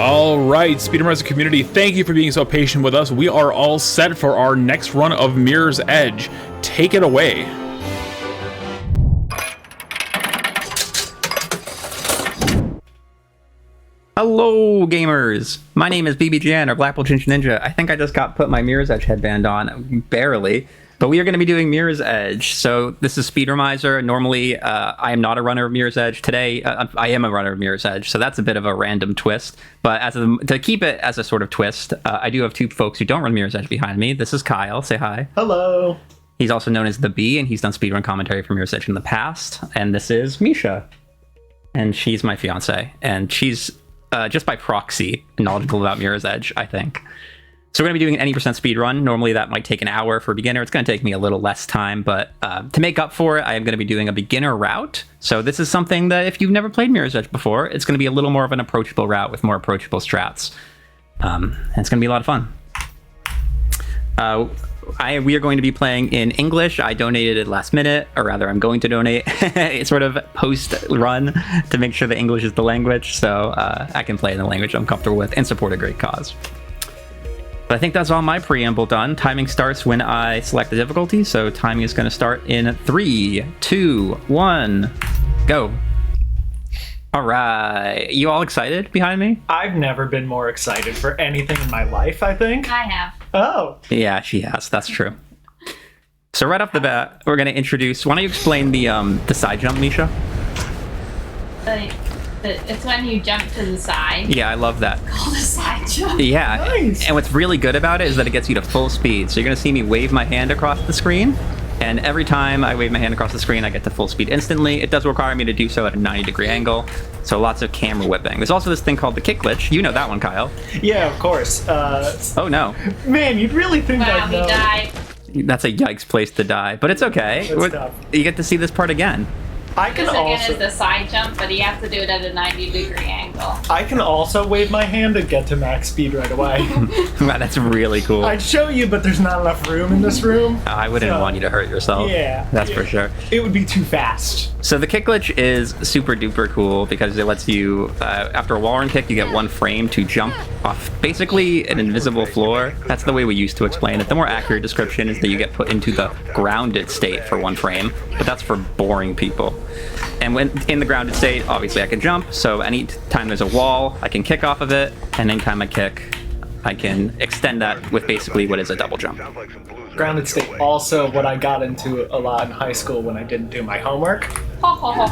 All right, Speedromizer community, thank you for being so patient with us. We are all set for our next run of Mirror's Edge. Take it away. Hello, gamers. My name is BBGN, or Blackpool Ginger Ninja. I think I just put my Mirror's Edge headband on, barely. But we are going to be doing Mirror's Edge. So this is Speedromizer. Normally, I am not a runner of Mirror's Edge. Today, I am a runner of Mirror's Edge. So that's a bit of a random twist. But to keep it as a sort of twist, I do have two folks who don't run Mirror's Edge behind me. This is Kyle. Say hi. Hello. He's also known as The Bee, and he's done speedrun commentary for Mirror's Edge in the past. And this is Misha. And she's my fiance. And she's, just by proxy, knowledgeable about Mirror's Edge, I think. So we're going to be doing an 80% speed run. Normally that might take an hour for a beginner. It's going to take me a little less time, but to make up for it, I am going to be doing a beginner route. So this is something that if you've never played Mirror's Edge before, it's going to be a little more of an approachable route with more approachable strats. And it's going to be a lot of fun. We are going to be playing in English. I donated it last minute, or rather I'm going to donate it's sort of post-run to make sure that English is the language, so I can play in the language I'm comfortable with and support a great cause. But I think that's all my preamble done. Timing starts when I select the difficulty, so timing is going to start in 3, 2, 1, go. All right. You all excited behind me? I've never been more excited for anything in my life, I think. I have. Oh. Yeah, she has. That's true. So right off the bat, we're going to introduce... Why don't you explain the side jump, Misha? It's when you jump to the side. Yeah, I love that. Called a side jump. Yeah, Nice. And what's really good about it is that it gets you to full speed. So you're going to see me wave my hand across the screen, and every time I wave my hand across the screen, I get to full speed instantly. It does require me to do so at a 90-degree angle, so lots of camera whipping. There's also this thing called the kick glitch. You know that one, Kyle. Yeah, of course. Oh, no. Man, you'd really think Wow, I'd he know. died. That's a yikes place to die, but it's okay. That's tough. You get to see this part again. I can This again also is the side jump, but you have to do it at a 90-degree angle. wave my hand and get to max speed right away. Wow, that's really cool. I'd show you, but there's not enough room in this room. I wouldn't So, want you to hurt yourself. Yeah. That's yeah. for sure. It would be too fast. So the kick glitch is super duper cool because it lets you, after a wall run kick, you get 1 frame to jump off basically an invisible floor. That's the way we used to explain it. The more accurate description is that you get put into the grounded state for 1 frame, but that's for boring people. And when in the grounded state, obviously I can jump, so any time there's a wall, I can kick off of it, and anytime I kick, I can extend that with basically what is a double jump. Grounded state. Also, what I got into a lot in high school when I didn't do my homework. Ho, ho, ho.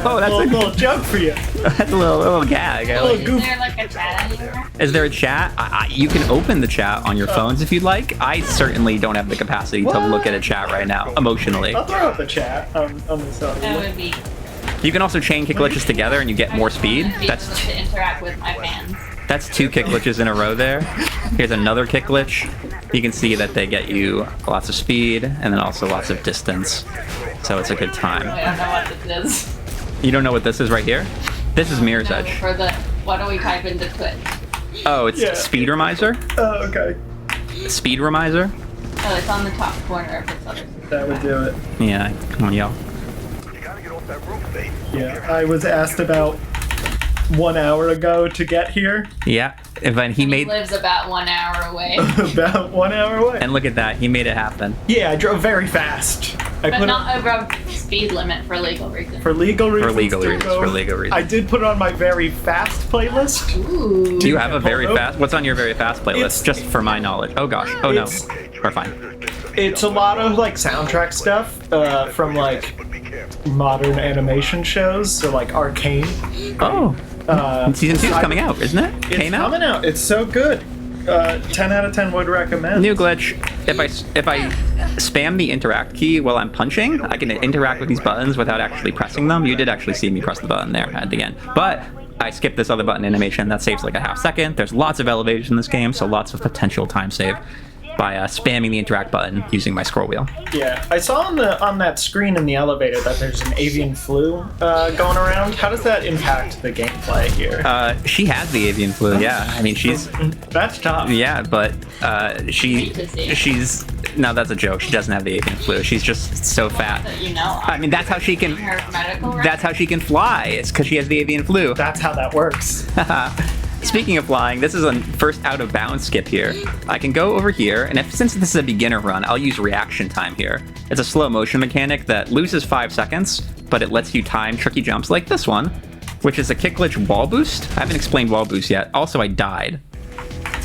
Oh, that's Little joke for you. that's a little gag. I like it. Is there like a chat anywhere? Is there a chat? You can open the chat on your phones if you'd like. I certainly don't have the capacity to look at a chat right now, emotionally. I'll throw up the chat on this That audio. would be You can also chain kick glitches together and you get more speed. be able That's to interact with my fans. That's 2 kick glitches in a row there. Here's another kick glitch. You can see that they get you lots of speed and then also lots of distance. So it's a good time. I don't know what this is. You don't know what this is right here? This is Mirror's No, Edge. for the what do we type into Twitch? Oh, it's Yeah. Speedromizer? Oh, okay. Speedromizer? Oh, it's on the top corner of this other. That would do it. Yeah, come on, y'all. Yeah, I was asked about 1 hour ago to get here. Yeah, and he He made... lives about 1 hour away, About 1 hour away. And look at that, he made it happen. Yeah, I drove very fast. I but put not over speed limit for legal reasons. for legal reasons. legal to reasons, go. for legal reasons. I did put it on my very fast playlist. Ooh. Do you have a very Hold fast... What's on your very fast playlist? It's- Just for my knowledge. Oh gosh, oh no. It's- We're fine. It's a lot of like soundtrack stuff from like modern animation shows, so like Arcane. Oh, season 2 is I- coming out, isn't it? It's Came out? coming out. It's so good. 10 out of 10 would recommend. New glitch. If I spam the interact key while I'm punching, I can interact with these buttons without actually pressing them. You did actually see me press the button there at the end. But I skipped this other button animation. That saves like a half second. There's lots of elevation in this game, so lots of potential time save by spamming the interact button using my scroll wheel. Yeah, I saw on that screen in the elevator that there's an avian flu going around. How does that impact the gameplay here? She has the avian flu, yeah. I mean, she's... That's tough. Yeah, but she's... No, that's a joke. She doesn't have the avian flu. She's just so fat. That you know. I mean, that's how she can... Her medical record. That's how she can fly. It's because she has the avian flu. That's how that works. Speaking of flying, this is a first out of bounds skip here. I can go over here, and since this is a beginner run, I'll use reaction time here. It's a slow motion mechanic that loses 5 seconds, but it lets you time tricky jumps like this one, which is a kick glitch wall boost. I haven't explained wall boost yet. Also, I died.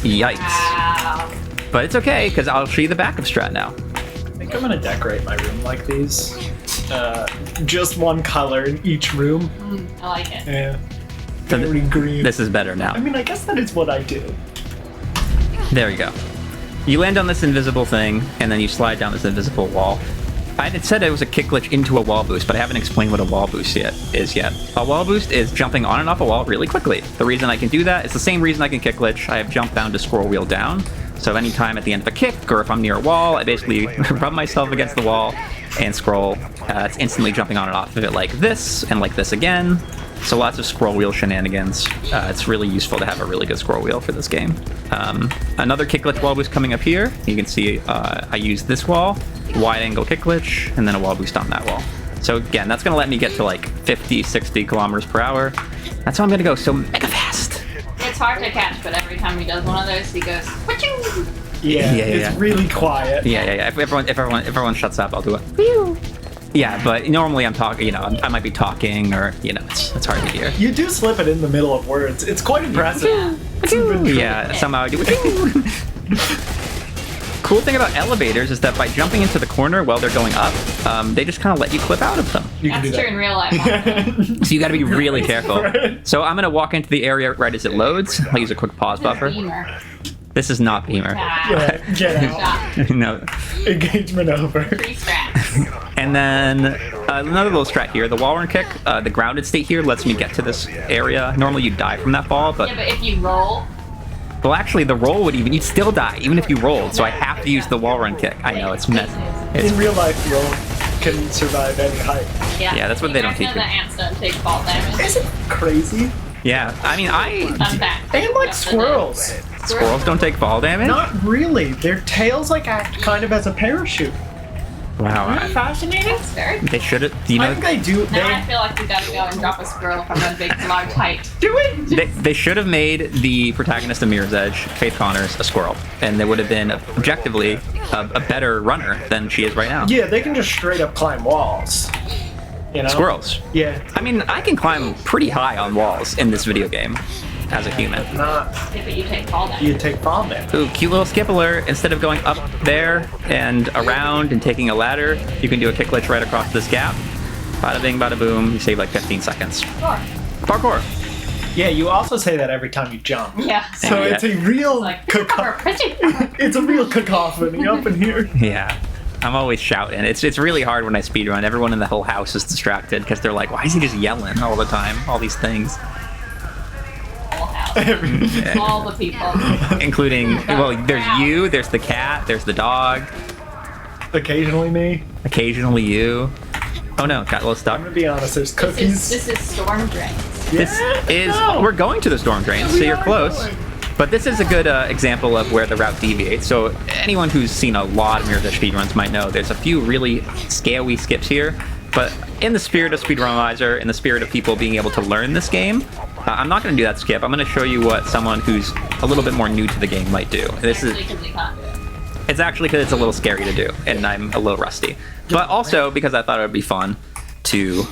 Yikes. Wow. But it's okay, because I'll show you the backup strat now. I think I'm gonna decorate my room like these. Just one color in each room. I like it. Yeah. Very green. This is better now. I mean, I guess that is what I do. There you go. You land on this invisible thing, and then you slide down this invisible wall. I had said it was a kick glitch into a wall boost, but I haven't explained what a wall boost is yet. A wall boost is jumping on and off a wall really quickly. The reason I can do that is the same reason I can kick glitch. I have jump down to scroll wheel down. So anytime at the end of a kick, or if I'm near a wall, I basically rub myself against the wall and scroll. It's instantly jumping on and off of it like this, and like this again. So lots of scroll wheel shenanigans. It's really useful to have a really good scroll wheel for this game. Another kick glitch wall boost coming up here. You can see I use this wall, wide angle kick glitch, and then a wall boost on that wall. So again, that's gonna let me get to like 50, 60 kilometers per hour. That's how I'm gonna go so mega fast. It's hard to catch, but every time he does one of those, he goes, "Wachoo!" Yeah, it's really quiet. Yeah. If everyone shuts up, I'll do it. Whew. Yeah, but normally I'm talking, you know, I might be talking, or, you know, it's hard to hear. You do slip it in the middle of words. It's quite impressive. Yeah, somehow I do. Cool thing about elevators is that by jumping into the corner while they're going up, they just kind of let you clip out of them. That's true in real life. So you got to be really careful. So I'm going to walk into the area right as it loads. I'll use a quick pause buffer. Beamer. This is not Beamer. Yeah, get out. No. Engagement over. 3 strats. And then another little strat here. The wall run kick, the grounded state here lets me get to this area. Normally you'd die from that fall, but... Yeah, but if you roll... Well, actually, the roll you'd still die, even if you rolled, so I have to use the wall run kick. I know, it's messy. In real life, roll can survive any height. Yeah, that's what they don't teach you. The ants don't take fall damage. Isn't it crazy? Yeah, I mean, Fun fact. And like squirrels. Squirrels don't take fall damage? Not really. Their tails like act kind of as a parachute. Wow. Isn't that fascinating? That's very... They should have, you I know... think they do. Now I feel like we gotta go and drop a squirrel from a big, large height. Do it! They should have made the protagonist of Mirror's Edge, Faith Connors, a squirrel. And they would have been, objectively, a better runner than she is right now. Yeah, they can just straight up climb walls. You know? Squirrels. Yeah. I mean, I can climb pretty high on walls in this video game as a human. Not. Yeah, but you take fall damage. You take fall damage. Ooh, cute little skip alert. Instead of going up there and around and taking a ladder, you can do a kick glitch right across this gap. Bada bing, bada boom. You save like 15 seconds. Sure. Parkour. Yeah, you also say that every time you jump. Yeah. So Yeah. it's a real Like, cacophony. It's a real cacophony up in here. Yeah. I'm always shouting. It's really hard when I speedrun. Everyone in the whole house is distracted because they're like, why is he just yelling all the time? All these things. Whole house. All the people. Including, well, there's you, there's the cat, there's the dog, Occasionally me. occasionally you. Oh no, got a little stuck. I'm gonna be honest, there's cookies. This is storm drains. This is, we're going to the storm drain, so you're close. But this is a good example of where the route deviates. So anyone who's seen a lot of Mirror's Edge speedruns might know there's a few really scary skips here. But in the spirit of Speedromizer, in the spirit of people being able to learn this game, I'm not going to do that skip. I'm going to show you what someone who's a little bit more new to the game might do. This is, it's actually because it's a little scary to do, and I'm a little rusty. But also because I thought it would be fun to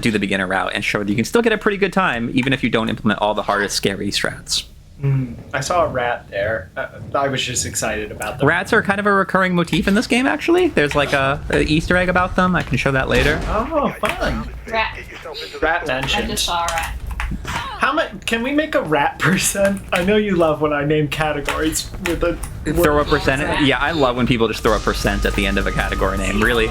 do the beginner route and show that you can still get a pretty good time, even if you don't implement all the hardest scary strats. I saw a rat there. I was just excited about them. Rats are kind of a recurring motif in this game, actually. There's like a Easter egg about them. I can show that later. Oh, fun. Rat mentioned. I just saw a rat. How much? Can we make a rat percent? I know you love when I name categories with a Throw a percent? Yeah, I love when people just throw a percent at the end of a category name. Really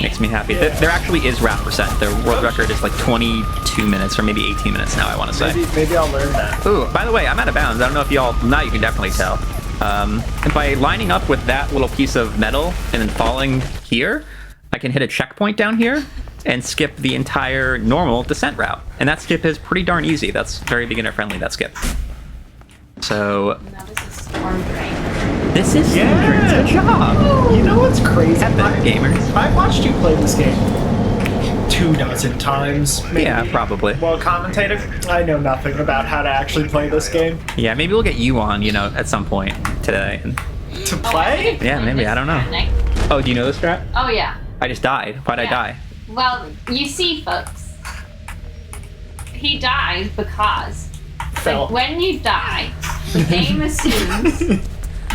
makes me happy. Yeah. There actually is rat percent. The world record is like 22 minutes or maybe 18 minutes now, I want to say. Maybe I'll learn that. Ooh, by the way, I'm out of bounds. I don't know if y'all... Now you can definitely tell. And by lining up with that little piece of metal and then falling here, I can hit a checkpoint down here and skip the entire normal descent route. And that skip is pretty darn easy. That's very beginner friendly, that skip. So... Now this is storm drain. This is Yeah. good job. You know what's crazy? Epic gamers. I watched you play this game 24 times. Maybe. Yeah, probably. Well, commentating, I know nothing about how to actually play this game. Yeah, maybe we'll get you on, you know, at some point today. To play? Yeah, maybe. I don't know. Oh, do you know this strat? Oh, yeah. I just died. Why'd I die? Well, you see, folks, he died because when you die, the game assumes.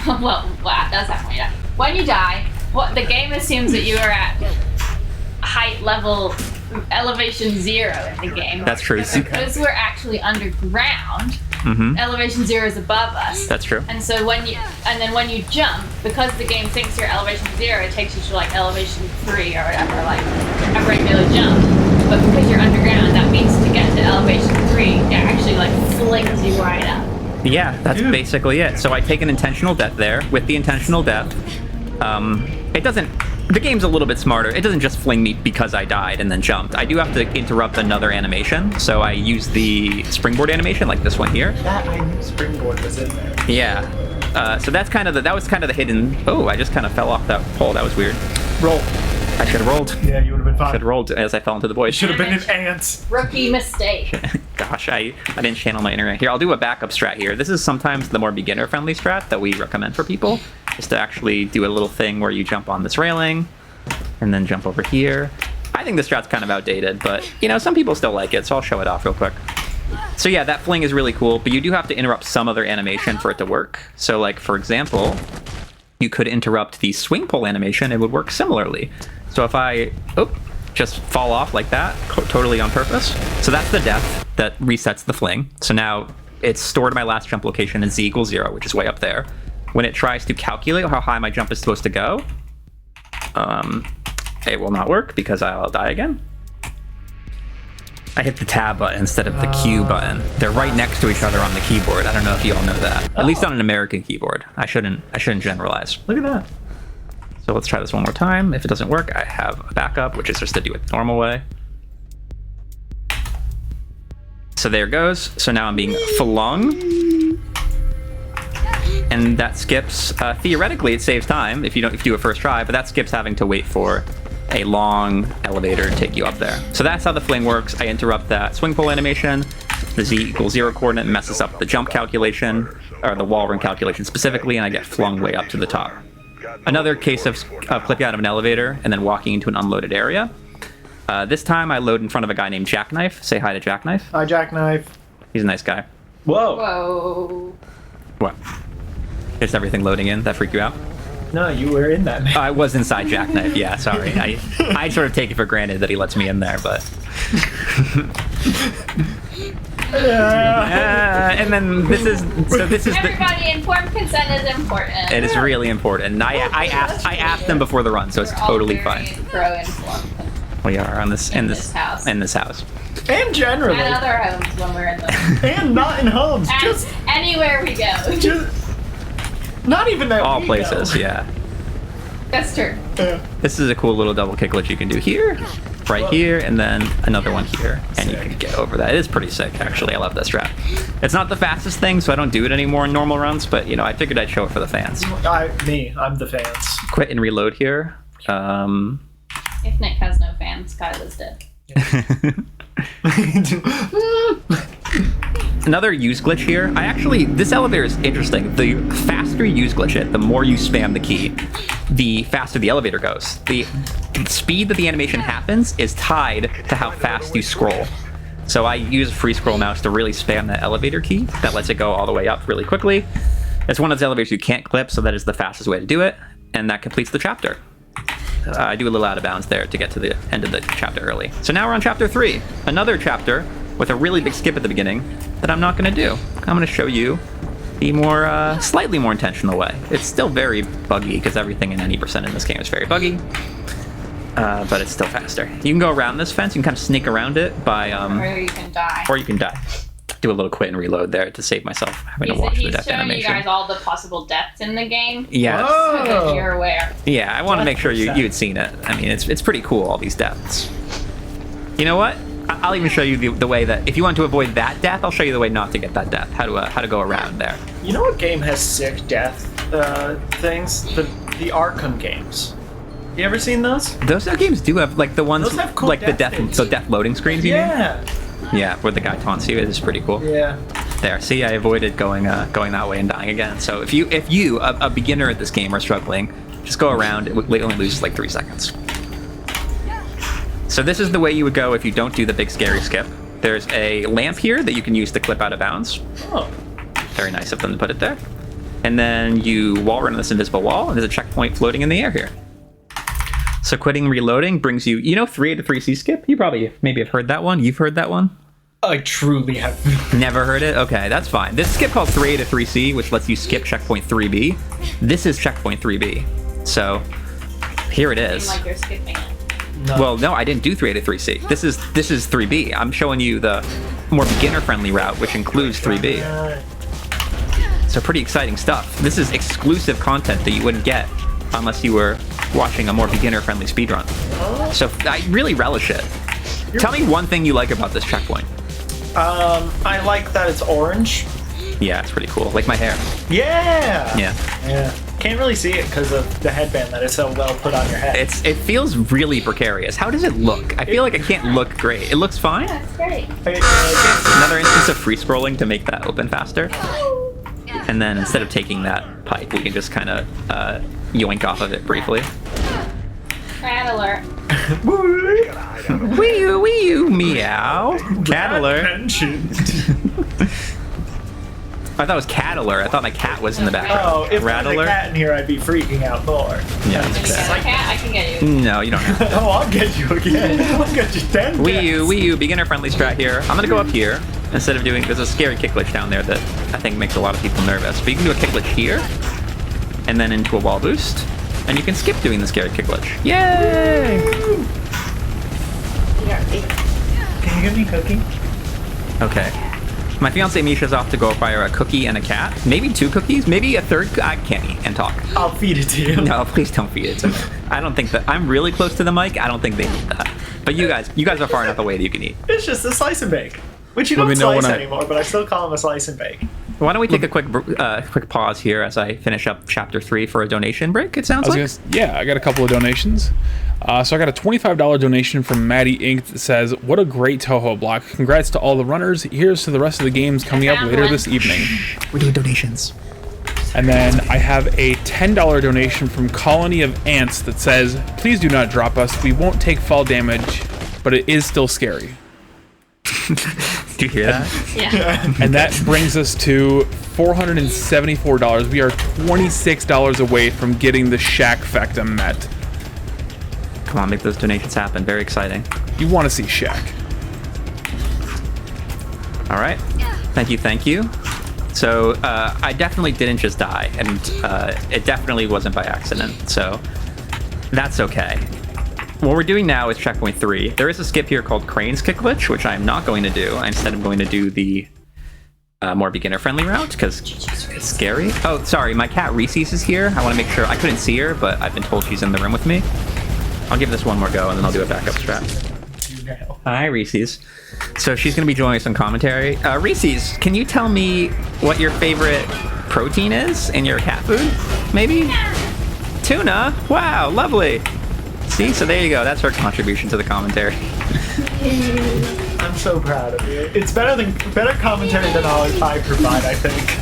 Well, that's not when you die. When you die, the game assumes that you are at height level elevation 0 in the game. That's true. Because we're actually underground. Elevation 0 is above us. That's true. And so when you jump, because the game thinks you're elevation 0, it takes you to like elevation 3 or whatever, like a regular jump. But because you're underground, that means to get to elevation 3, it actually like flings you right up. Yeah, that's basically it. So I take an intentional death there. With the intentional death, it doesn't. The game's a little bit smarter. It doesn't just fling me because I died and then jumped. I do have to interrupt another animation, so I use the springboard animation, like this one here. That I knew springboard was in there. Yeah. So that's kind of that was kind of the hidden. Oh, I just kind of fell off that pole. That was weird. Roll. I should have rolled. Yeah, you would have been fine. Should have rolled as I fell into the void. Should have been an ant. Rookie mistake. Gosh, I didn't channel my internet. Here, I'll do a backup strat here. This is sometimes the more beginner-friendly strat that we recommend for people, is to actually do a little thing where you jump on this railing and then jump over here. I think this strat's kind of outdated, but, you know, some people still like it, so I'll show it off real quick. So yeah, that fling is really cool, but you do have to interrupt some other animation for it to work. So, like, for example, you could interrupt the swing pole animation, it would work similarly. So if I just fall off like that, totally on purpose. So that's the death that resets the fling. So now it's stored my last jump location in z equals 0, which is way up there. When it tries to calculate how high my jump is supposed to go, it will not work because I'll die again. I hit the tab button instead of the Q button. They're right next to each other on the keyboard. I don't know if you all know that. At least on an American keyboard. I shouldn't generalize. Look at that. So let's try this one more time. If it doesn't work, I have a backup, which is just to do it the normal way. So there it goes. So now I'm being flung. And that skips, theoretically it saves time if you do a first try, but that skips having to wait for a long elevator to take you up there. So that's how the fling works. I interrupt that swing pole animation. The z equals 0 coordinate messes up the jump calculation, or the wall run calculation specifically, and I get flung way up to the top. Another case of clipping out of an elevator and then walking into an unloaded area. This time I load in front of a guy named Jackknife. Say hi to Jackknife. Hi, Jackknife. He's a nice guy. Whoa. Whoa. What? Just everything loading in? That freak you out? No, you were in that, man. I was inside Jackknife, yeah, sorry. I sort of take it for granted that he lets me in there, but... and then this is Everybody, informed consent is important. It is really important. And I asked them before the run, so it's totally fine. We are in this house. And generally. And other homes when we're in them. And not in homes. And just anywhere we go. Just not even that. All places, yeah. That's true. This is a cool little double kick glitch you can do here, right here, and then another one here, and you can get over that. It is pretty sick, actually. I love this strat. It's not the fastest thing, so I don't do it anymore in normal runs, but, you know, I figured I'd show it for the fans. I'm the fans. Quit and reload here. If Nick has no fans, Kyle is dead. Another use glitch here. This elevator is interesting. The faster you use glitch it, the more you spam the key, the faster the elevator goes. The speed that the animation happens is tied to how fast you scroll. So I use a free scroll mouse to really spam that elevator key. That lets it go all the way up really quickly. It's one of those elevators you can't clip, so that is the fastest way to do it, and that completes the chapter. I do a little out of bounds there to get to the end of the chapter early. So now we're on chapter 3. Another chapter with a really big skip at the beginning that I'm not going to do. I'm going to show you the more, slightly more intentional way. It's still very buggy because everything in 90% in this game is very buggy. But it's still faster. You can go around this fence. You can kind of sneak around it by... or you can die. Or you can die. Do a little quit and reload there to save myself having to watch the death animation. He's showing you guys all the possible deaths in the game. Yeah. So that you're aware. Yeah, I want to make sure you had seen it. I mean, it's pretty cool, all these deaths. You know what? I'll even show you the way that, if you want to avoid that death, I'll show you the way not to get that death. How to go around there. You know what game has sick death things? The Arkham games. You ever seen those? Those games do have like the ones Those have cool like the death death loading screens. You mean? Yeah. Yeah, where the guy taunts you. It is pretty cool. Yeah. There. See, I avoided going that way and dying again. So if you a beginner at this game are struggling, just go around. It only loses like 3 seconds. So this is the way you would go if you don't do the big scary skip. There's a lamp here that you can use to clip out of bounds. Oh. Very nice of them to put it there. And then you wall run this invisible wall, and there's a checkpoint floating in the air here. So quitting reloading brings you, 3A to 3C skip? You maybe have heard that one. You've heard that one? I truly have. Never heard it? Okay, that's fine. This skip called 3A to 3C, which lets you skip checkpoint 3B. This is checkpoint 3B. So here it is. Like you're skipping it. No. Well, no, I didn't do 3A to 3C. This is 3B. I'm showing you the more beginner-friendly route, which includes 3B. So pretty exciting stuff. This is exclusive content that you wouldn't get unless you were watching a more beginner-friendly speedrun. So I really relish it. Tell me one thing you like about this checkpoint. I like that it's orange. Yeah, it's pretty cool. Like my hair. Yeah. Yeah. Yeah. Can't really see it because of the headband that is so well put on your head. It feels really precarious. How does it look? I feel like it can't look great. It looks fine. That's great. Another instance of free scrolling to make that open faster. And then instead of taking that pipe, we can just kind of yoink off of it briefly. Cat alert. Wee you, meow. Cat alert. I thought it was cat alert. I thought my cat was in the background. Oh, if Rat there's a alert? cat in here, I'd be freaking out more. Yeah, If that's you fair. have a cat, I can get you. No, you don't have to. Oh, I'll get you again. I'll get you 10 Wii U, beginner friendly strat here. I'm gonna go up here instead of doing. There's a scary kick glitch down there that I think makes a lot of people nervous. But you can do a kick glitch here, and then into a wall boost, and you can skip doing the scary kick glitch. Yay! Can you give me a cookie? Okay. My fiance Misha's off to go acquire a cookie and a cat. Maybe 2 cookies. Maybe a third. I can't eat and talk. I'll feed it to you. No, please don't feed it to me. I don't think that. I'm really close to the mic. I don't think they need that. But you guys are far enough away that you can eat. It's just a slice and bake. Which you Let don't me know slice when I- anymore, but I still call them a slice and bake. Why don't we take a quick pause here as I finish up chapter 3 for a donation break? It sounds like. Yeah, I got a couple of donations. So I got a $25 donation from Maddie Inc. that says, "What a great Toho block! Congrats to all the runners. Here's to the rest of the games coming up later this evening." We're doing donations. And then I have a $10 donation from Colony of Ants that says, "Please do not drop us. We won't take fall damage, but it is still scary." Did you hear that? Yeah. And that brings us to $474. We are $26 away from getting the Shack Factum met. Come on, make those donations happen. Very exciting. You want to see Shack. All right. Thank you. So I definitely didn't just die, and it definitely wasn't by accident. So that's okay. What we're doing now is checkpoint 3. There is a skip here called Crane's Kick Glitch, which I'm not going to do. Instead, I'm going to do the more beginner-friendly route because it's scary. Oh, sorry, my cat Reese's is here. I want to make sure. I couldn't see her, but I've been told she's in the room with me. I'll give this one more go, and then I'll do a backup strat. Hi, Reese's. So she's going to be joining us on commentary. Reese's, can you tell me what your favorite protein is in your cat food? Maybe? Tuna? Wow, lovely. See, so there you go. That's her contribution to the commentary. I'm so proud of you. It's better commentary than all I provide, I think.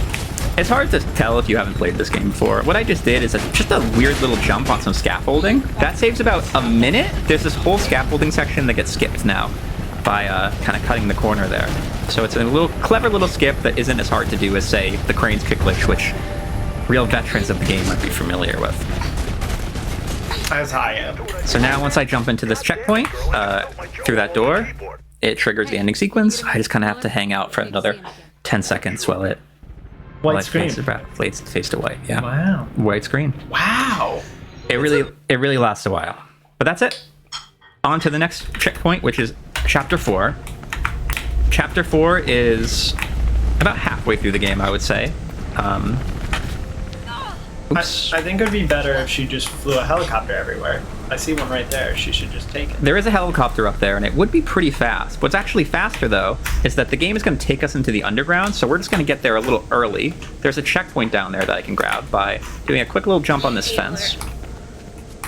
It's hard to tell if you haven't played this game before. What I just did is just a weird little jump on some scaffolding. That saves about a minute. There's this whole scaffolding section that gets skipped now by kind of cutting the corner there. So it's a clever little skip that isn't as hard to do as, say, the Crane's Kick Glitch, which real veterans of the game might be familiar with. As I am. So now once I jump into this checkpoint through that door, it triggers the ending sequence. I just kind of have to hang out for another 10 seconds while it White screen. fades to white. Yeah. Wow. White screen. Wow. It really lasts a while. But that's it. On to the next checkpoint, which is chapter 4. Chapter 4 is about halfway through the game, I would say. Oops. I think it would be better if she just flew a helicopter everywhere. I see one right there. She should just take it. There is a helicopter up there, and it would be pretty fast. What's actually faster, though, is that the game is going to take us into the underground, so we're just going to get there a little early. There's a checkpoint down there that I can grab by doing a quick little jump on this fence.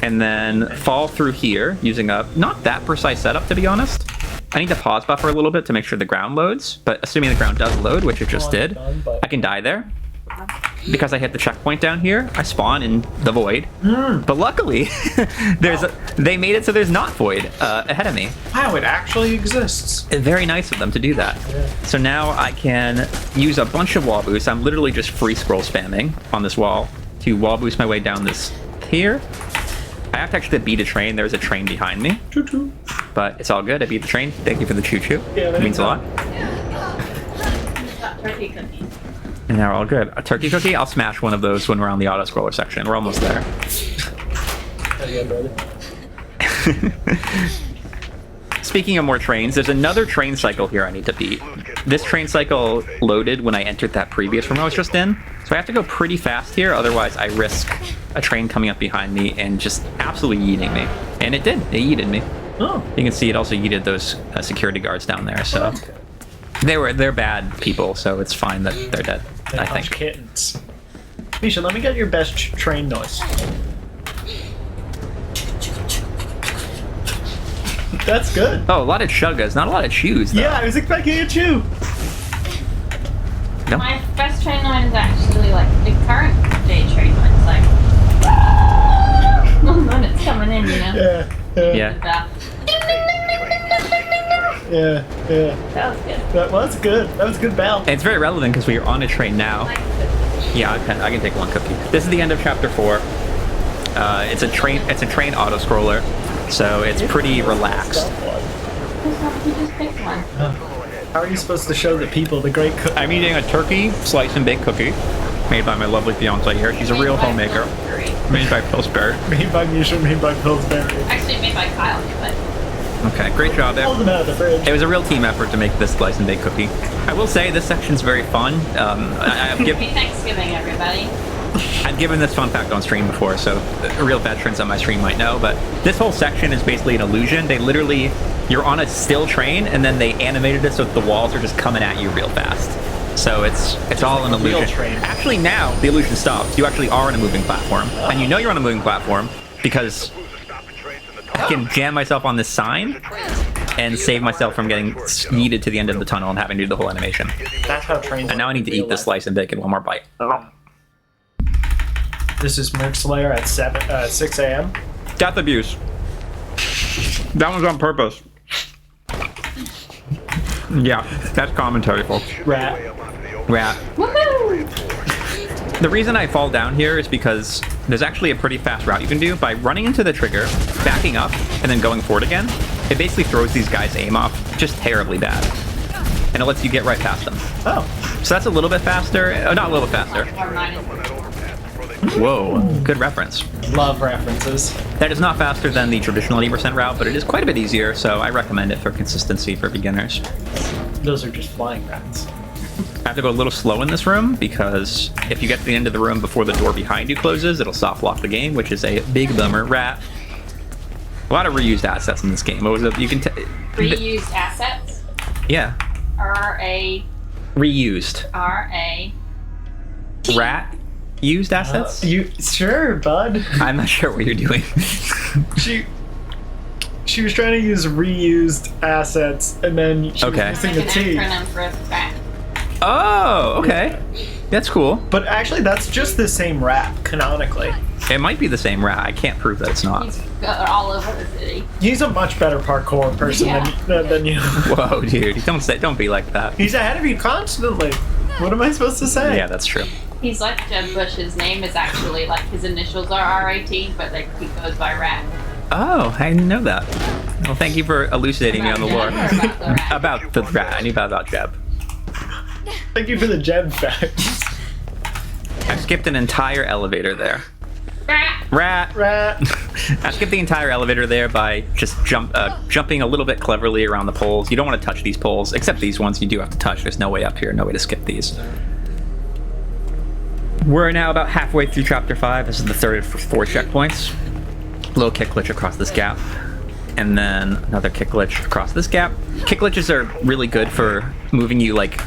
and then fall through here using a not that precise setup, to be honest. I need to pause buffer a little bit to make sure the ground loads, but assuming the ground does load, which it just did, I can die there. Because I hit the checkpoint down here, I spawn in the void. But luckily, they made it so there's not void ahead of me. Wow, it actually exists. Very nice of them to do that. Yeah. So now I can use a bunch of wall boosts. I'm literally just free scroll spamming on this wall to wall boost my way down this here. I have to actually beat a train. There's a train behind me. Choo-choo. But it's all good. I beat the train. Thank you for the choo-choo. Yeah, it means a lot. Turkey cookies. And now we're all good. A turkey cookie? I'll smash one of those when we're on the auto-scroller section. We're almost there. Yeah, brother. Speaking of more trains, there's another train cycle here I need to beat. This train cycle loaded when I entered that previous room I was just in. So I have to go pretty fast here, otherwise I risk a train coming up behind me and just absolutely yeeting me. And it did. It yeeted me. Oh. You can see it also yeeted those security guards down there, so... They're bad people, so it's fine that they're dead, I think. Kittens. Misha, let me get your best train noise. That's good. Oh, a lot of chuggas, not a lot of chews, though. Yeah, I was expecting a chew. No? My best train line is actually like the current day train line's like when it's coming in, you know? Yeah. Yeah. That was good. That was good. That was good, Bell. And it's very relevant because we are on a train now. Yeah, I can take one cookie. This is the end of chapter 4. It's a train auto scroller, so it's pretty relaxed. You just picked one. How are you supposed to show the people the great cook? I'm eating a turkey slice and bake cookie made by my lovely fiance here. She's a real homemaker. Made by Pillsbury. Made by Misha, made by Pillsbury. Actually made by Kyle, but Okay, great job there. Pulled them out of the fridge. It was a real team effort to make this slice and bake cookie. I will say this section's very fun. Happy Thanksgiving, everybody. I've given this fun fact on stream before, so real veterans on my stream might know, but this whole section is basically an illusion. They literally, you're on a still train, and then they animated it so that the walls are just coming at you real fast. So it's all an illusion. Real train. Actually, now the illusion stops. You actually are on a moving platform, and you know you're on a moving platform because I can jam myself on this sign and save myself from getting yeeted to the end of the tunnel and having to do the whole animation. That's how trains. And now I need to eat this slice and bacon one more bite. This is Merc Slayer at 6 a.m. Death abuse. That one's on purpose. Yeah, that's commentary, folks. Rat. Woohoo! The reason I fall down here is because there's actually a pretty fast route you can do by running into the trigger, backing up, and then going forward again. It basically throws these guys' aim off just terribly bad. And it lets you get right past them. Oh. So that's a little bit faster. Not a little bit faster. Whoa, good reference. Love references. That is not faster than the traditional 80% route, but it is quite a bit easier, so I recommend it for consistency for beginners. Those are just flying rats. I have to go a little slow in this room because if you get to the end of the room before the door behind you closes, it'll soft lock the game, which is a big bummer. Rat. A lot of reused assets in this game. What was it? You can Reused assets? Yeah. R-A... Reused. R-A... Rat? Used assets? You sure, bud? I'm not sure what you're doing. She was trying to use reused assets, and then she was missing the T. Acronym for rat. Oh, okay. That's cool. But actually, that's just the same rat, canonically. It might be the same rat. I can't prove that it's not. He's all over the city. He's a much better parkour person than you. Whoa, dude. Don't be like that. He's ahead of you constantly. What am I supposed to say? Yeah, that's true. He's like Jeb Bush. His name is actually, like, his initials are R-A-T, but he goes by Rat. Oh, I didn't know that. Well, thank you for elucidating me on the lore. About the rat? About the rat. I knew about Jeb. Thank you for the Jeb facts. I skipped an entire elevator there. Rat! I skipped the entire elevator there by just jumping a little bit cleverly around the poles. You don't want to touch these poles, except these ones you do have to touch. There's no way up here, no way to skip these. We're now about halfway through chapter 5. This is the third of 4 checkpoints. Little kick glitch across this gap. And then another kick glitch across this gap. Kick glitches are really good for moving you like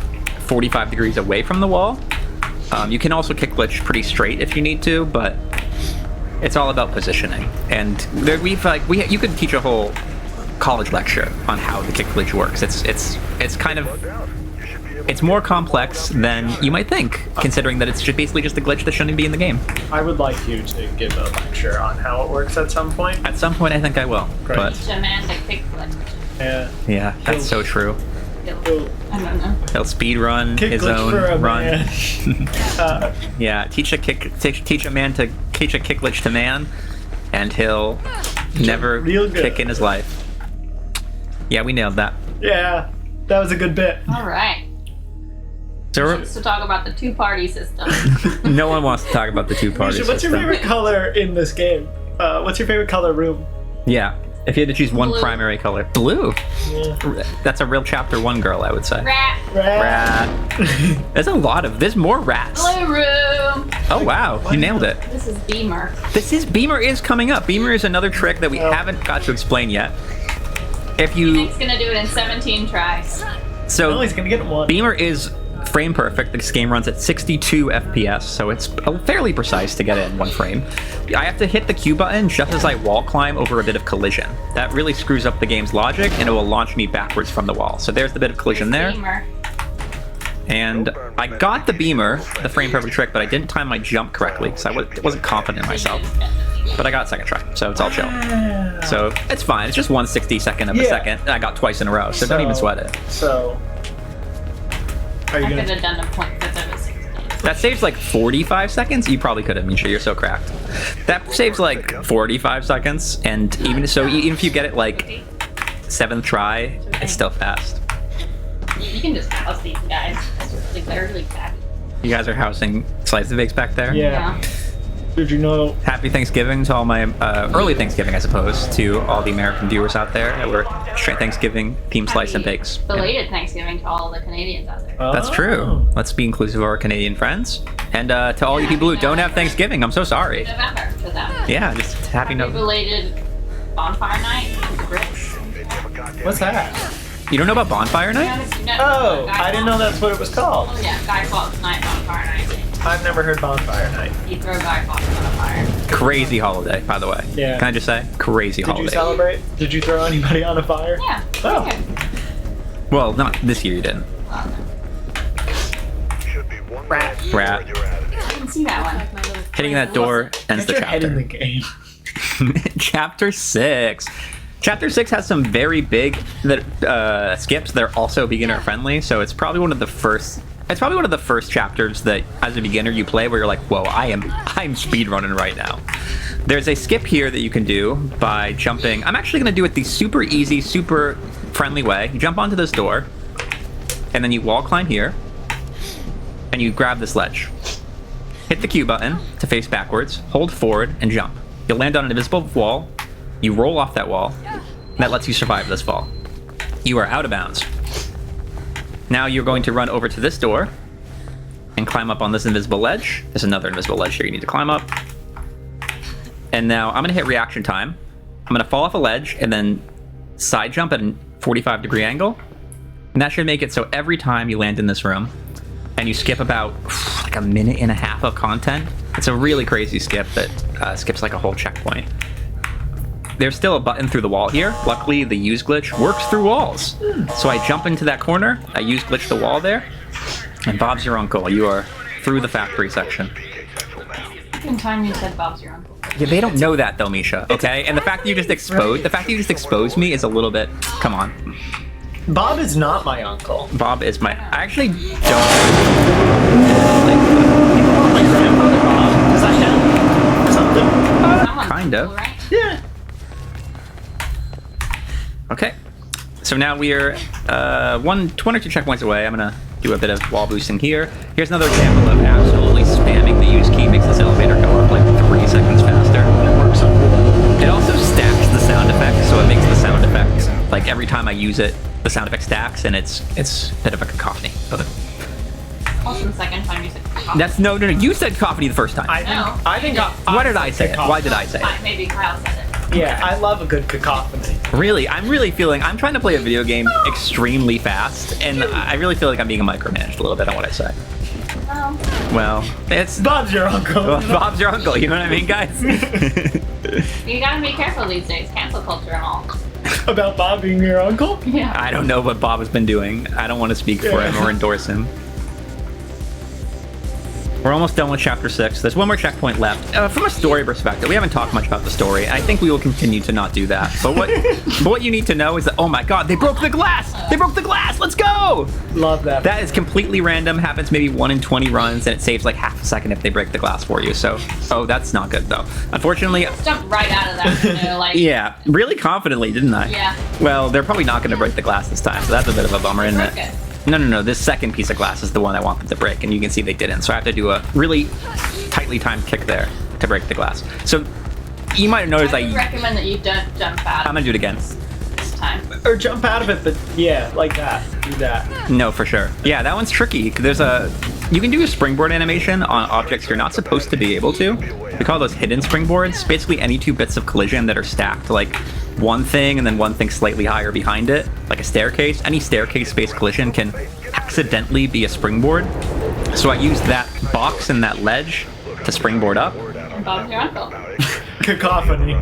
45 degrees away from the wall. You can also kick glitch pretty straight if you need to, but It's all about positioning, and you could teach a whole college lecture on how the kick glitch works. It's kind of it's more complex than you might think, considering that it's basically just a glitch that shouldn't be in the game. I would like you to give a lecture on how it works at some point. At some point, I think I will. Great. But Semantic kick glitch. Yeah. that's so true. I don't know. He'll speed run Kick his glitch own for a run. man. Yeah, teach a man to teach a kick glitch to man, and he'll never real good. kick in his life. Yeah, we nailed that. Yeah, that was a good bit. All right. So So talk about the two-party system. no one wants to talk about the two-party Misha, what's your system. favorite color in this game? What's your favorite color room? Yeah, if you had to choose one Blue. primary color, blue. Yeah. That's a real chapter 1 girl, I would say. Rat. Rat. There's more rats. Blue room. Oh wow, you nailed it. This is Beamer. Beamer is coming up. Beamer is another trick that we haven't got to explain yet. If you Nick's gonna do it in 17 tries. Oh, he's gonna get one. Beamer is frame perfect. This game runs at 62 FPS, so it's fairly precise to get it in 1 frame. I have to hit the Q button just as I wall climb over a bit of collision. That really screws up the game's logic, and it will launch me backwards from the wall. So there's the bit of collision there. Beamer. And I got the Beamer, the frame perfect trick, but I didn't time my jump correctly, so I wasn't confident in myself. But I got a second try, so it's all chill. So it's fine. It's just 1/62nd of a second, and I got twice in a row, so don't even sweat it. So, are you I gonna? could have done a point because I was 16. That saves like 45 seconds. You probably could have, Misha. You're so cracked. That saves like 45 seconds, and even if you get it like 7th try, it's still fast. You can just house these guys. They're really fat. You guys are housing Slice and Bakes back there? Yeah. Did you know? Happy Thanksgiving to all my early Thanksgiving, I suppose, to all the American viewers out there that were straight Thanksgiving themed Slice and Bakes. Belated Thanksgiving to all the Canadians out there. That's true. Let's be inclusive of our Canadian friends. And to all you people who don't have Thanksgiving, I'm so sorry. November to them. Yeah, just happy November. Belated bonfire night. Brits. What's that? You don't know about Bonfire Night? Oh, I didn't know that's what it was called. Oh yeah, Guy Fawkes night, bonfire night. I've never heard bonfire night. You throw Guy Fawkes on a fire. Crazy holiday, by the way. Yeah. Can I just say? Crazy Did holiday. you celebrate? Did you throw anybody on a fire? Yeah. Oh. Okay. Well, not this year you didn't. Well, Rat. Rat. I didn't see that one. Hitting that door ends Get the your head in the chapter. game. Chapter 6. Chapter 6 has some very big skips that are also beginner friendly, so it's probably one of the first chapters that as a beginner you play where you're like, whoa, I'm speedrunning right now. There's a skip here that you can do by jumping. I'm actually going to do it the super easy, super friendly way. You jump onto this door, and then you wall climb here, and you grab this ledge. Hit the Q button to face backwards, hold forward, and jump. You'll land on an invisible wall. You roll off that wall, and that lets you survive this fall. You are out of bounds. Now you're going to run over to this door and climb up on this invisible ledge. There's another invisible ledge here you need to climb up. And now I'm going to hit reaction time. I'm going to fall off a ledge and then side jump at a 45-degree angle. And that should make it so every time you land in this room and you skip about like a minute and a half of content, it's a really crazy skip that skips like a whole checkpoint. There's still a button through the wall here. Luckily, the use glitch works through walls. So I jump into that corner, I use glitch the wall there, and Bob's your uncle. You are through the factory section. Second time you said Bob's your uncle. Yeah, they don't know that though, Misha, okay? And the fact that you just exposed me is a little bit, come on. Bob is not my uncle. Bob is my, I actually don't. My grandfather Bob. Is that him? Or something? Someone's kind of. cool, right? Yeah. Okay, so now we're one or two checkpoints away. I'm gonna do a bit of wall boosting here. Here's another example of absolutely spamming the use key makes this elevator go up like 3 seconds faster. It works on me. It also stacks the sound effect, so it makes the sound effect like every time I use it, the sound effect stacks, and it's a bit of a cacophony. Also the second time you said cacophony. That's no. You said cacophony the first time. I think. Why did I say it? Why did I say it? Maybe Kyle said it. Yeah, I love a good cacophony. Really, I'm trying to play a video game extremely fast, and I really feel like I'm being micromanaged a little bit on what I say. Well, Well, it's Bob's your uncle. Bob's your uncle. You know what I mean, guys? You gotta be careful these days. Cancel culture and all. About Bob being your uncle? Yeah. I don't know what Bob has been doing. I don't want to speak for him or endorse him. We're almost done with chapter 6. There's one more checkpoint left. From a story perspective, we haven't talked much about the story. I think we will continue to not do that. But what you need to know is that, oh my god, they broke the glass! They broke the glass! Let's go! Love that. That is completely random, happens maybe 1 in 20 runs, and it saves like half a second if they break the glass for you. So, oh, that's not good though. Unfortunately... Jumped right out of that, you know, like... Yeah, really confidently, didn't I? Yeah. Well, they're probably not going to break the glass this time, so that's a bit of a bummer, isn't it? Broke it. No. This second piece of glass is the one I want them to break, and you can see they didn't. So I have to do a really tightly timed kick there to break the glass. So you might have noticed I would recommend that you don't jump out. I'm gonna do it again. This time. Or jump out of it, but yeah, like that. Do that. No, for sure. Yeah, that one's tricky. You can do a springboard animation on objects you're not supposed to be able to. We call those hidden springboards. Basically, any 2 bits of collision that are stacked, like one thing and then one thing slightly higher behind it, like a staircase. Any staircase-based collision can accidentally be a springboard. So I used that box and that ledge to springboard up. And Bob's your uncle. Cacophony.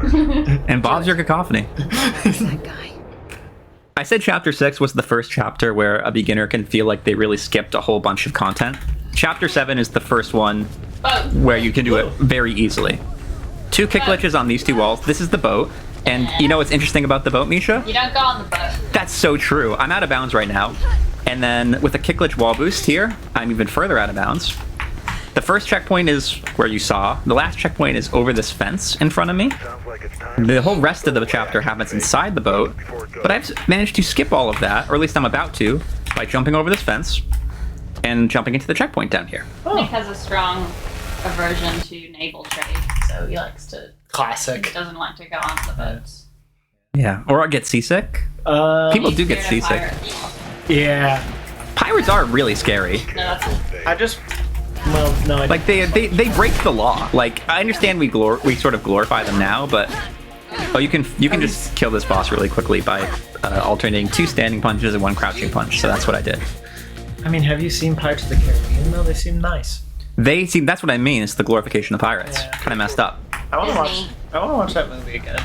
And Bob's your cacophony. That guy. I said chapter 6 was the first chapter where a beginner can feel like they really skipped a whole bunch of content. Chapter 7 is the first one where you can do it very easily. 2 kick glitches on these 2 walls. This is the boat. And you know what's interesting about the boat, Misha? You don't go on the boat. That's so true. I'm out of bounds right now. And then with a kick glitch wall boost here, I'm even further out of bounds. The first checkpoint is where you saw. The last checkpoint is over this fence in front of me. The whole rest of the chapter happens inside the boat, but I've managed to skip all of that, or at least I'm about to, by jumping over this fence and jumping into the checkpoint down here. Nick has a strong aversion to naval trade, so he likes to... Classic. He doesn't like to go on the boats. Yeah, or I get seasick. People do get He's scared seasick. of pirates. Yeah. Pirates are really scary. No, that's... I just... Well, no, I Like they break the law. Like I understand we sort of glorify them now, but you can just kill this boss really quickly by alternating 2 standing punches and 1 crouching punch. So that's what I did. I mean, have you seen Pirates of the Caribbean? No, they seem nice. That's what I mean. It's the glorification of pirates. Yeah. Kind of messed up. I want to watch. Disney. I want to watch that movie again.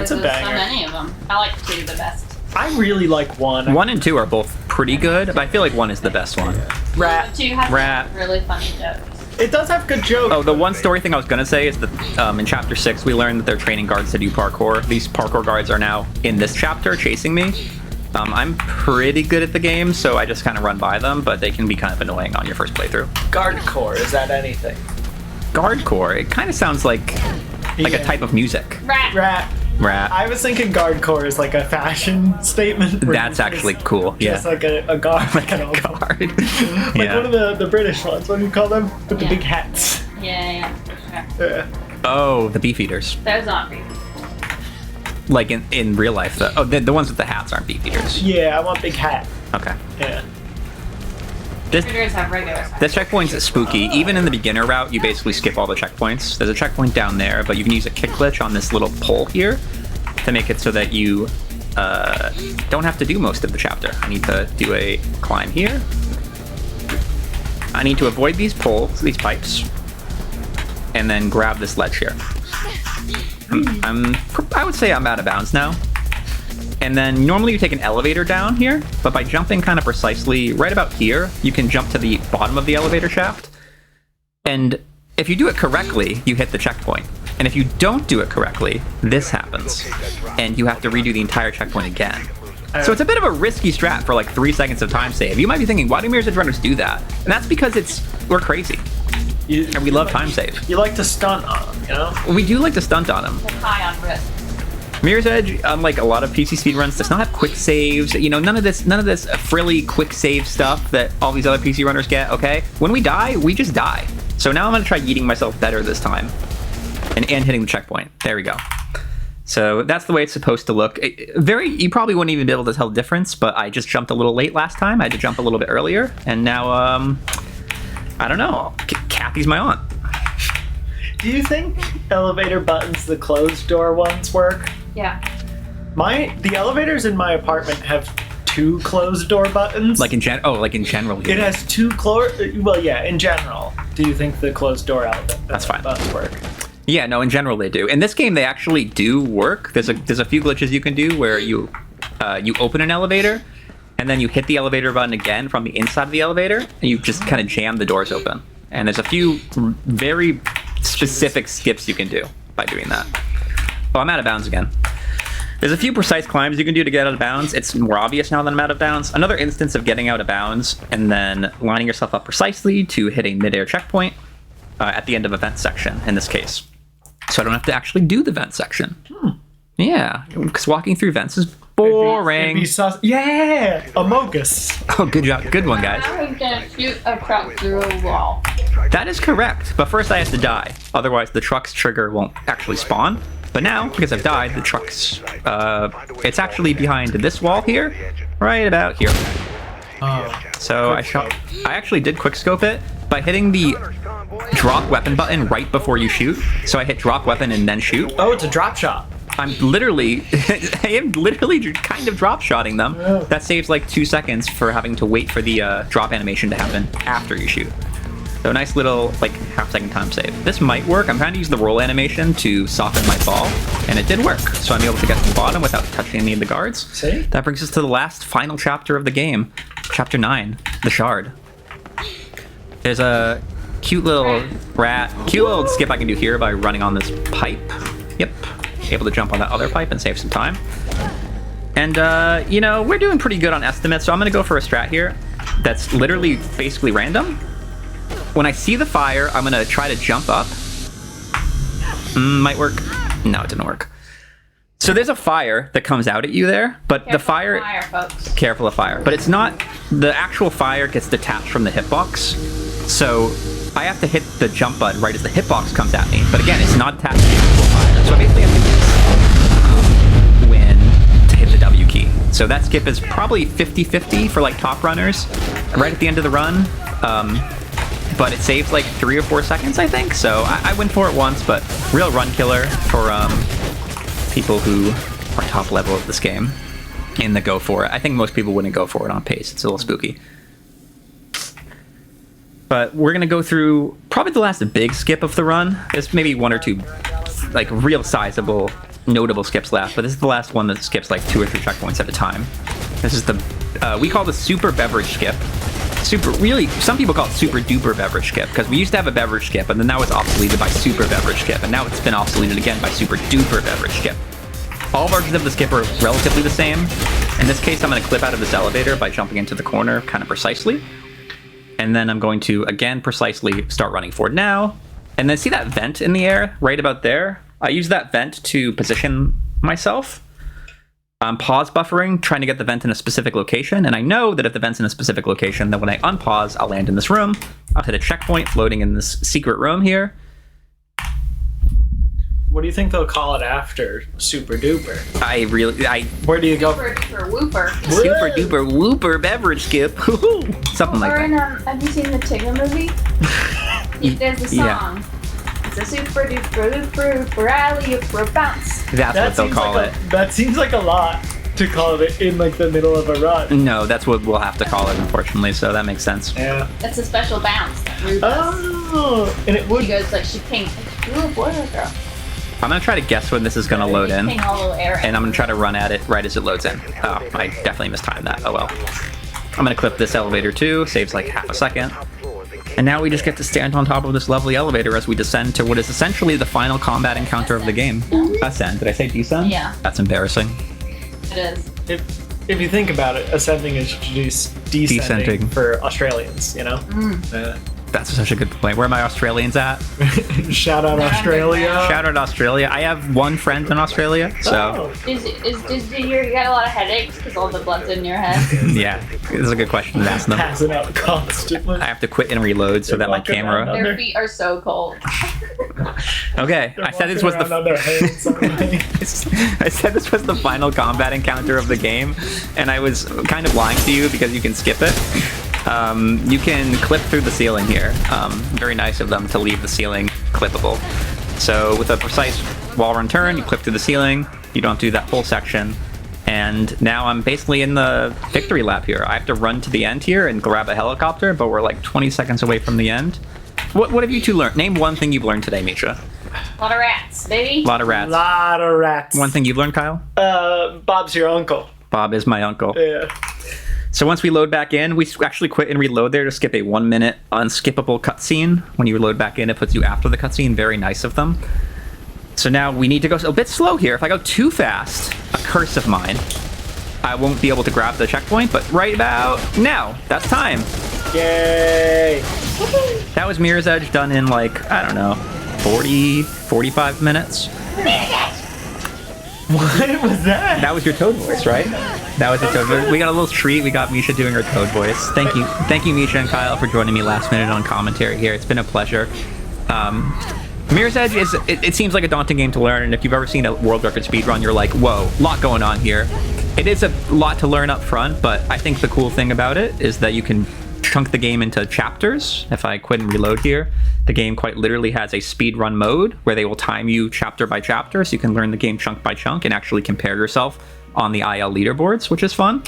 It's a There's banger. so many of them. I like 2 the best. I really like 1. 1 and 2 are both pretty good, but I feel like 1 is the best one. Rat. 2 has Rat. really funny jokes. It does have good jokes. Oh, the one story thing I was gonna say is that in chapter 6 we learned that they're training guards to do parkour. These parkour guards are now in this chapter chasing me. I'm pretty good at the game, so I just kind of run by them, but they can be kind of annoying on your first playthrough. Guardcore, is that anything? Guardcore, it kind of sounds like a type of music. Rat. Rat. I was thinking guardcore is like a fashion statement. where That's you actually just- cool. Yeah. Just like a guard. Like a guard. Like Yeah. one of the British ones. What do you call them? With the Yeah. big hats. Yeah, for sure. Yeah. Oh, the beefeaters. Those aren't real. Like in real life. The ones with the hats aren't beefeaters. Yeah, I want big hat. Okay. Yeah. Beefeaters have regular size. This checkpoint's spooky. Even in the beginner route, you basically skip all the checkpoints. There's a checkpoint down there, but you can use a kick glitch on this little pole here to make it so that you don't have to do most of the chapter. I need to do a climb here. I need to avoid these poles, these pipes, and then grab this ledge here. I would say I'm out of bounds now. And then normally you take an elevator down here, but by jumping kind of precisely right about here, you can jump to the bottom of the elevator shaft. And if you do it correctly, you hit the checkpoint. And if you don't do it correctly, this happens. And you have to redo the entire checkpoint again. So it's a bit of a risky strat for like 3 seconds of time save. You might be thinking, why do Mirror's Edge runners do that? And that's because we're crazy. And we love time save. You like to stunt on them, you know? We do like to stunt on them. They're high on risk. Mirror's Edge, unlike a lot of PC speedruns, does not have quick saves. You know, none of this frilly quick save stuff that all these other PC runners get, okay? When we die, we just die. So now I'm gonna try yeeting myself better this time. And hitting the checkpoint. There we go. So that's the way it's supposed to look. You probably wouldn't even be able to tell the difference, but I just jumped a little late last time. I had to jump a little bit earlier. And now, I don't know. Kathy's my aunt. Do you think elevator buttons, the closed door ones, work? Yeah. The elevators in my apartment have 2 closed door buttons? Like in general, It has 2 well, yeah, in general. Do you think the closed door That's fine. buttons work? Yeah, no, in general they do. In this game, they actually do work. There's a few glitches you can do where you open an elevator, and then you hit the elevator button again from the inside of the elevator, and you just kind of jam the doors open. And there's a few very specific skips you can do by doing that. Oh, I'm out of bounds again. There's a few precise climbs you can do to get out of bounds. It's more obvious now that I'm out of bounds. Another instance of getting out of bounds and then lining yourself up precisely to hit a mid-air checkpoint at the end of a vent section, in this case. So I don't have to actually do the vent section. Yeah, because walking through vents is boring. Yeah, Amogus. Oh, good job. Good one, guys. Now we can shoot a truck through a wall. That is correct, but first I have to die. Otherwise, the truck's trigger won't actually spawn. But now, because I've died, the truck's... it's actually behind this wall here, right about here. So I actually did quickscope it by hitting the drop weapon button right before you shoot. So I hit drop weapon and then shoot. Oh, it's a drop shot. I am literally kind of drop shotting them. Yeah. That saves like 2 seconds for having to wait for the drop animation to happen after you shoot. So a nice little like half-second time save. This might work. I'm trying to use the roll animation to soften my fall, and it did work. So I'm able to get to the bottom without touching any of the guards. See? That brings us to the last final chapter of the game, chapter 9, the Shard. There's a cute little cute little skip I can do here by running on this pipe. Yep, able to jump on that other pipe and save some time. And you know, we're doing pretty good on estimates, so I'm gonna go for a strat here that's literally basically random. When I see the fire, I'm gonna try to jump up. Might work. No, it didn't work. So there's a fire that comes out at you there, but the fire... folks. Careful of fire. But it's not... The actual fire gets detached from the hitbox. So I have to hit the jump button right as the hitbox comes at me. But again, it's not attached to the actual fire. So I basically have to when to hit the W key. So that skip is probably 50-50 for like top runners. Right at the end of the run. But it saves like 3 or 4 seconds, I think. So I went for it once, but real run killer for people who are top level of this game and that go for it. I think most people wouldn't go for it on pace. It's a little spooky. But we're gonna go through probably the last big skip of the run. There's maybe 1 or 2 like real sizable, notable skips left, but this is the last one that skips like 2 or 3 checkpoints at a time. This is the we call the super beverage skip. Really, some people call it super duper beverage skip because we used to have a beverage skip and then that was obsoleted by super beverage skip, and now it's been obsoleted again by super duper beverage skip. All versions of the skip are relatively the same. In this case, I'm going to clip out of this elevator by jumping into the corner kind of precisely. And then I'm going to, again, precisely start running forward now. And then see that vent in the air right about there? I use that vent to position myself. I'm pause buffering, trying to get the vent in a specific location, and I know that if the vent's in a specific location, then when I unpause, I'll land in this room. I'll hit a checkpoint floating in this secret room here. What do you think they'll call it after Super Duper? Where do you go? Super duper whooper. Super duper whooper beverage skip. Something like that. Have you seen the Tigger movie? There's a song. Yeah. It's a super duper duper duper alley for bounce. That's what they'll call it. That seems like a lot to call it in like the middle of a run. No, that's what we'll have to call it, unfortunately, so that makes sense. Yeah. That's a special bounce that Rue does. Oh, and it would... She goes like, she pings. Ooh, boy or girl? I'm going to try to guess when this is going to load in, Ping all the air and I'm going to try to run at it right as it loads in. Oh, I definitely mistimed that. Oh well. I'm going to clip this elevator too, saves like half a second. And now we just get to stand on top of this lovely elevator as we descend to what is essentially the final combat encounter of the game. Ascend. Did I say descend? Yeah. That's embarrassing. It is. If you think about it, ascending is descending for Australians, you know? That's such a good point. Where are my Australians at? Shout out Australia. Shout out Australia. I have one friend in Australia, so... You got a lot of headaches because all the blood's in your head? Yeah, this is a good question to ask them. Passing out constantly. I have to quit and reload so that my camera... Their feet are so cold. Okay, I said this was the... I said this was the final combat encounter of the game, and I was kind of lying to you because you can skip it. You can clip through the ceiling here. Very nice of them to leave the ceiling clippable. So with a precise wall run turn, you clip through the ceiling. You don't do that whole section. And now I'm basically in the victory lap here. I have to run to the end here and grab a helicopter, but we're like 20 seconds away from the end. What have you two learned? Name one thing you've learned today, Misha. A lot of rats, baby. A lot of rats. Lot of rats. One thing you've learned, Kyle? Bob's your uncle. Bob is my uncle. Yeah. So once we load back in, we actually quit and reload there to skip a 1 minute unskippable cutscene. When you load back in, it puts you after the cutscene. Very nice of them. So now we need to go a bit slow here. If I go too fast, a curse of mine, I won't be able to grab the checkpoint, but right about now, that's time. Yay! That was Mirror's Edge done in like, I don't know, 45 minutes. What was that? That was your Toad voice, right? That was your Toad voice. We got a little treat. We got Misha doing her Toad voice. Thank you, Misha and Kyle, for joining me last minute on commentary here. It's been a pleasure. Mirror's Edge it seems like a daunting game to learn, and if you've ever seen a world record speedrun, you're like, whoa, lot going on here. It is a lot to learn up front, but I think the cool thing about it is that you can chunk the game into chapters. If I quit and reload here, the game quite literally has a speedrun mode where they will time you chapter by chapter, so you can learn the game chunk by chunk and actually compare yourself on the IL leaderboards, which is fun.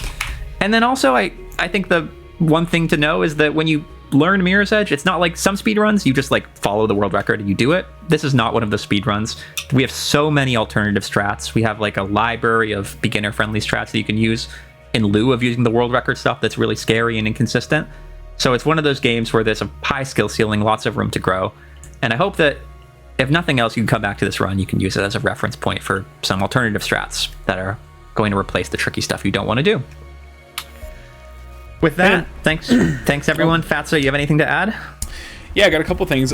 And then also, I think the one thing to know is that when you learn Mirror's Edge, it's not like some speedruns, you just like follow the world record and you do it. This is not one of the speedruns. We have so many alternative strats. We have like a library of beginner-friendly strats that you can use in lieu of using the world record stuff that's really scary and inconsistent. So it's one of those games where there's a high skill ceiling, lots of room to grow. And I hope that, if nothing else, you can come back to this run, you can use it as a reference point for some alternative strats that are going to replace the tricky stuff you don't want to do. With that, thanks everyone. Fatso, you have anything to add? Yeah, I got a couple things.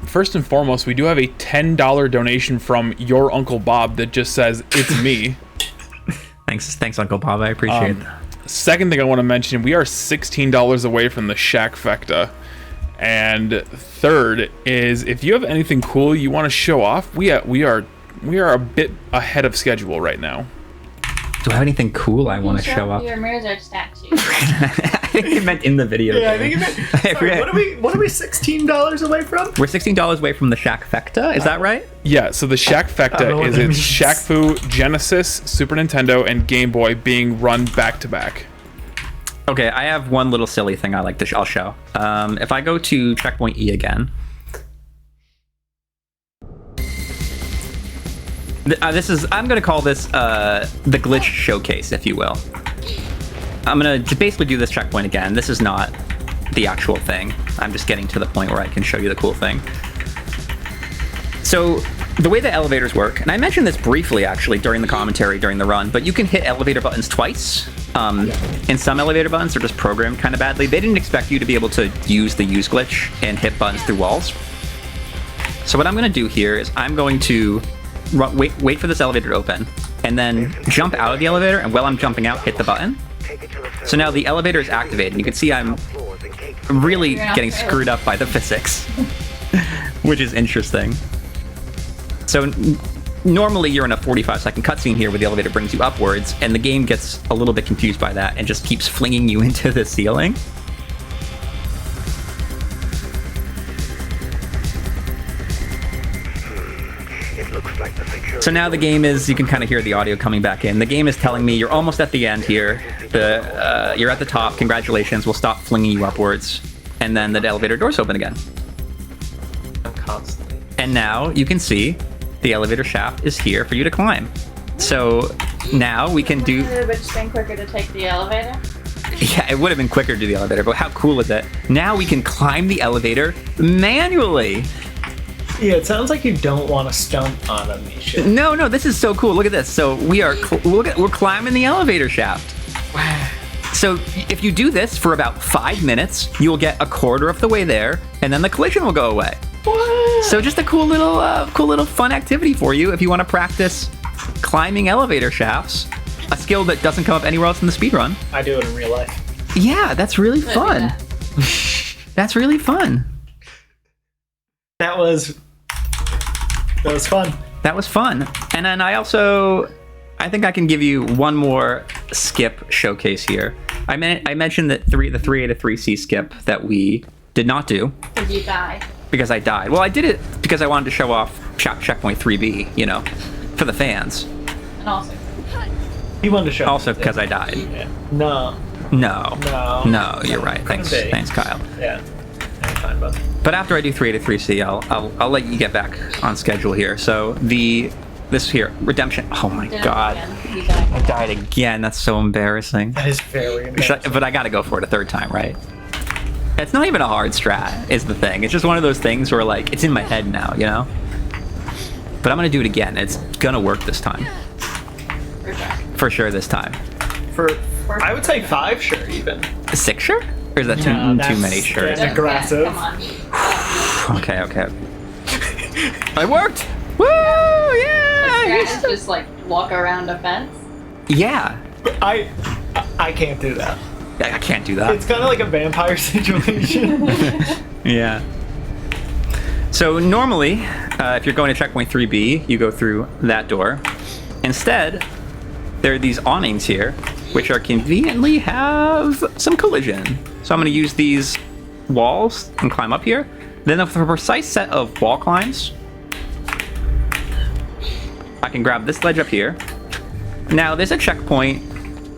First and foremost, we do have a $10 donation from your Uncle Bob that just says, it's me. Thanks, Uncle Bob. I appreciate it. Second thing I want to mention, we are $16 away from the Shack Fecta. And third is, if you have anything cool you want to show off, we are a bit ahead of schedule right now. Do I have anything cool I want to show off? Your Mirror's Edge statue. I think it meant in the video. Yeah, I think it meant. Sorry, what are we $16 away from? We're $16 away from the Shack Fecta. Is that right? Yeah. So the Shack Fecta is its Shaq Fu, Genesis, Super Nintendo, and Game Boy being run back to back. Okay, I have one little silly thing I like to I'll show. If I go to checkpoint E again. I'm going to call this the glitch showcase, if you will. I'm going to basically do this checkpoint again. This is not the actual thing. I'm just getting to the point where I can show you the cool thing. So the way the elevators work, and I mentioned this briefly actually during the commentary during the run, but you can hit elevator buttons twice. And some elevator buttons are just programmed kind of badly. They didn't expect you to be able to use the use glitch and hit buttons through walls. So what I'm going to do here is I'm going to wait for this elevator to open, and then jump out of the elevator, and while I'm jumping out, hit the button. So now the elevator is activated. You can see I'm really getting screwed up by the physics, which is interesting. So normally you're in a 45-second cutscene here where the elevator brings you upwards, and the game gets a little bit confused by that and just keeps flinging you into the ceiling. So now the game is, you can kind of hear the audio coming back in. The game is telling me you're almost at the end here. You're at the top. Congratulations. We'll stop flinging you upwards. And then the elevator doors open again. Constantly. And now you can see the elevator shaft is here for you to climb. So now we can do... Would it have been quicker to take the elevator? Yeah, it would have been quicker to do the elevator, but how cool is it? Now we can climb the elevator manually. Yeah, it sounds like you don't want to stump on a Misha. No, this is so cool. Look at this. So we're climbing the elevator shaft. Wow. So if you do this for about 5 minutes, you will get a quarter of the way there, and then the collision will go away. What? So just a cool little fun activity for you if you want to practice climbing elevator shafts, a skill that doesn't come up anywhere else in the speedrun. I do it in real life. Yeah, that's really fun. That's really fun. That was fun. That was fun. And then I think I can give you one more skip showcase here. I mentioned that the 3A to 3C skip that we did not do. Did you die? Because I died. Well, I did it because I wanted to show off checkpoint 3B, for the fans. And also. He wanted to show. Also because I died. Yeah. No. No, you're right. Thanks, Kyle. Yeah. Fine, bud. But after I do 3 to 3C, I'll let you get back on schedule here. So this here, redemption. Oh my god. I died again. That's so embarrassing. That is very embarrassing. But I gotta go for it a third time, right? It's not even a hard strat, is the thing. It's just one of those things where, like, it's in my head now, you know? But I'm gonna do it again. It's gonna work this time. For sure this time. I would say 5 sure, even. 6 sure? Or is that too many sure? That's aggressive. Okay. It worked! Woo! Yeah! Is just like walk around a fence? Yeah. I can't do that. I can't do that. It's kind of like a vampire situation. Yeah. So normally, if you're going to checkpoint 3B, you go through that door. Instead, there are these awnings here, which are conveniently have some collision. So I'm going to use these walls and climb up here. Then for a precise set of wall climbs, I can grab this ledge up here. Now there's a checkpoint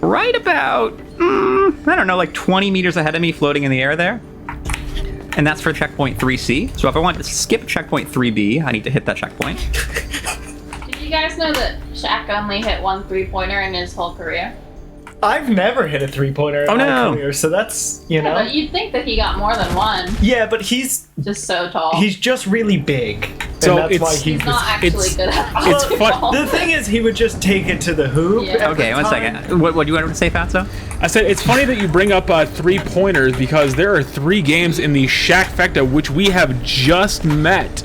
right about, I don't know, like 20 meters ahead of me floating in the air there. And that's for checkpoint 3C. So if I want to skip checkpoint 3B, I need to hit that checkpoint. Did you guys know that Shaq only hit 1 3-pointer in his whole career? I've never hit a 3-pointer in my career, so that's, you know. But you'd think that he got more than 1. Yeah, but he's just so tall. He's just really big. So and that's why he's not actually good at basketball. The thing is, he would just take it to the hoop. Yeah. Okay, one second. What do you want to say, Fatso? I said it's funny that you bring up 3-pointers because there are 3 games in the Shaq Fecta which we have just met.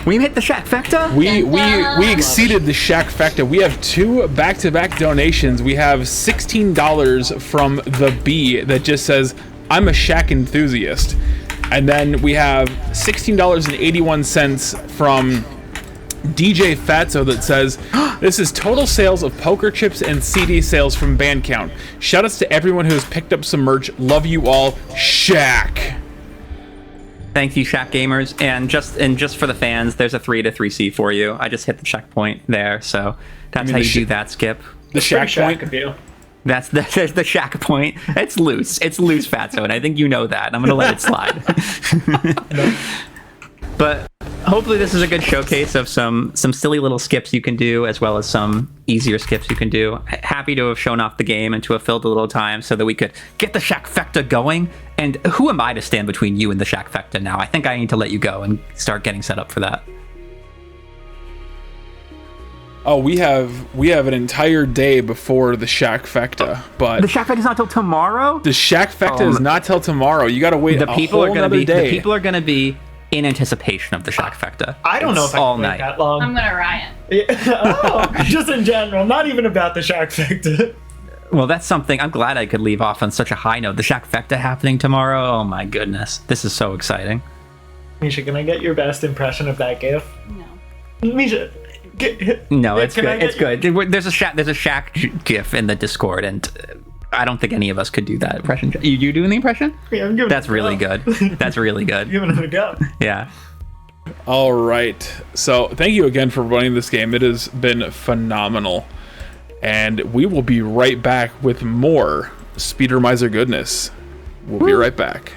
We hit the Shaq Fecta? We exceeded the Shaq Fecta. We have 2 back-to-back donations. We have $16 from the B that just says, I'm a Shaq enthusiast. And then we have $16.81 from DJ Fatso that says, this is total sales of poker chips and CD sales from Bandcount. Shoutouts to everyone who has picked up some merch. Love you all, Shaq. Thank you, Shaq Gamers. And just for the fans, there's a 3 to 3C for you. I just hit the checkpoint there, so that's how you do that, Skip. The Shaq point? That's the Shaq point. It's loose, Fatso, and I think you know that. And I'm gonna let it slide. But hopefully this is a good showcase of some silly little skips you can do, as well as some easier skips you can do. Happy to have shown off the game and to have filled a little time so that we could get the Shaq Fecta going. And who am I to stand between you and the Shaq Fecta now? I think I need to let you go and start getting set up for that. Oh, we have an entire day before the Shaq Fecta, but the Shaq Fecta is not till tomorrow. The Shaq Fecta is not till tomorrow. You got to wait a whole another day. The people are gonna be in anticipation of the Shaq Fecta. I don't know if I can wait that long. I'm gonna riot. Just in general, not even about the Shaq Fecta. Well, that's something. I'm glad I could leave off on such a high note. The Shaq Fecta happening tomorrow. Oh my goodness, this is so exciting. Misha, can I get your best impression of that GIF? No. Misha. No, it's good. It's good. There's a Shaq GIF in the Discord, and I don't think any of us could do that impression. You doing the impression? Yeah, I'm giving That's really good. That's really good. Giving it a go. Yeah. All right. So thank you again for running this game. It has been phenomenal, and we will be right back with more Speedromizer goodness. We'll be right back.